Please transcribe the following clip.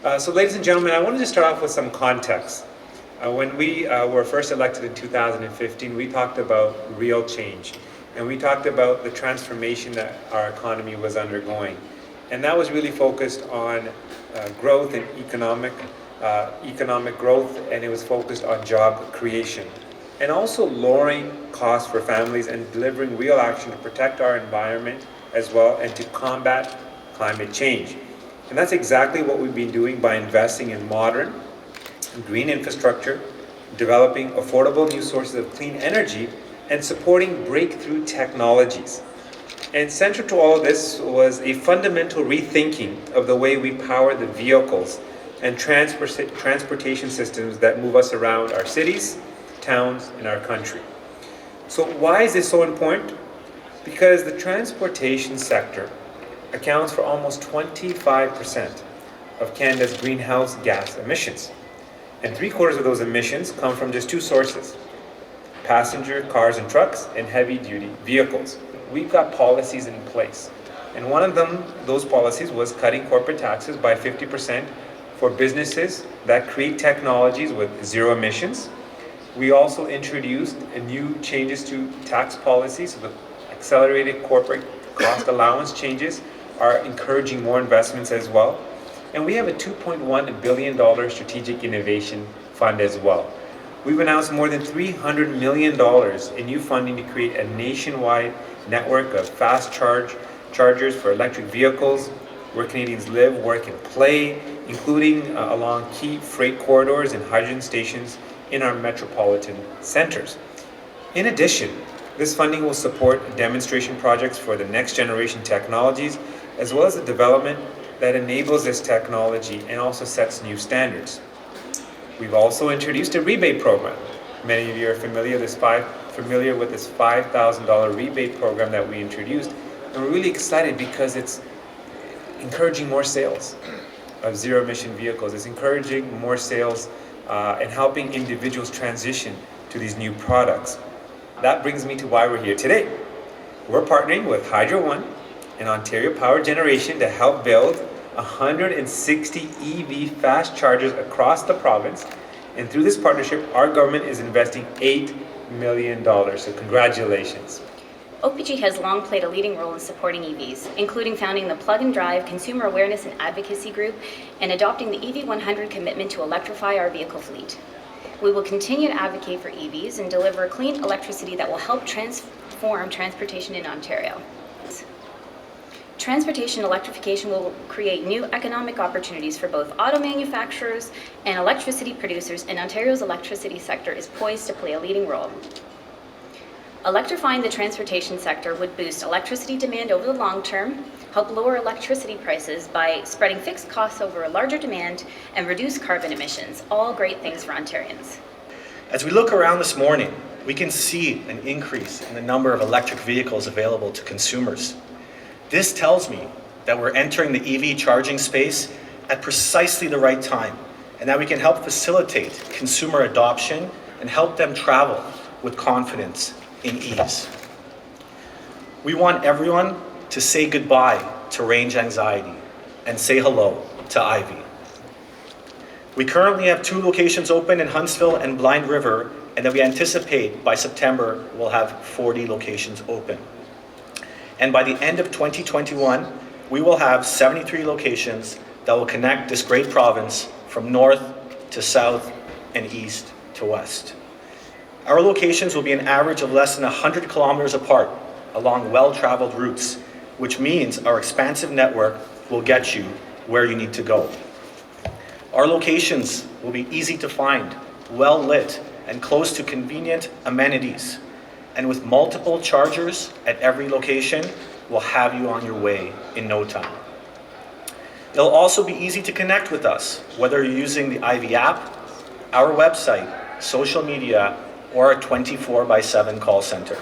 So ladies and gentlemen, I wanted to start off with some context. When we were first elected in 2015, we talked about real change. And we talked about the transformation that our economy was undergoing. And that was really focused on growth and economic growth, and it was focused on job creation. And also lowering costs for families and delivering real action to protect our environment as well and to combat climate change. And that's exactly what we've been doing by investing in modern green infrastructure, developing affordable new sources of clean energy, and supporting breakthrough technologies. And central to all of this was a fundamental rethinking of the way we power the vehicles and transportation systems that move us around our cities, towns, and our country. So why is this so important? Because the transportation sector accounts for almost 25% of Canada's greenhouse gas emissions. And 3/4 of those emissions come from just two sources: passenger cars and trucks and heavy-duty vehicles. We've got policies in place. And one of those policies was cutting corporate taxes by 50% for businesses that create technologies with zero emissions. We also introduced new changes to tax policy, so the accelerated corporate cost allowance changes are encouraging more investments as well. And we have a $2.1 billion strategic innovation fund as well. We've announced more than $300 million in new funding to create a nationwide network of fast chargers for electric vehicles where Canadians live, work, and play, including along key freight corridors and hydrogen stations in our metropolitan centers. In addition, this funding will support demonstration projects for the next generation technologies, as well as the development that enables this technology and also sets new standards. We've also introduced a rebate program. Many of you are familiar with this $5,000 rebate program that we introduced, and we're really excited because it's encouraging more sales of zero-emission vehicles. It's encouraging more sales and helping individuals transition to these new products. That brings me to why we're here today. We're partnering with Hydro One and Ontario Power Generation to help build 160 EV fast chargers across the province. And through this partnership, our government is investing $8 million. So congratulations. OPG has long played a leading role in supporting EVs, including founding the Plug and Drive Consumer Awareness and Advocacy Group and adopting the EV100 commitment to electrify our vehicle fleet. We will continue to advocate for EVs and deliver clean electricity that will help transform transportation in Ontario. Transportation electrification will create new economic opportunities for both auto manufacturers and electricity producers, and Ontario's electricity sector is poised to play a leading role. Electrifying the transportation sector would boost electricity demand over the long term, help lower electricity prices by spreading fixed costs over a larger demand, and reduce carbon emissions, all great things for Ontarians. As we look around this morning, we can see an increase in the number of electric vehicles available to consumers. This tells me that we're entering the EV charging space at precisely the right time, and that we can help facilitate consumer adoption and help them travel with confidence in ease. We want everyone to say goodbye to range anxiety and say hello to Ivy. We currently have 2 locations open in Huntsville and Blind River, and that we anticipate by September we'll have 40 locations open. And by the end of 2021, we will have 73 locations that will connect this great province from north to south and east to west. Our locations will be an average of less than 100 kilometers apart along well-traveled routes, which means our expansive network will get you where you need to go. Our locations will be easy to find, well-lit, and close to convenient amenities. And with multiple chargers at every location, we'll have you on your way in no time. It'll also be easy to connect with us, whether you're using the Ivy app, our website, social media, or a 24/7 call center.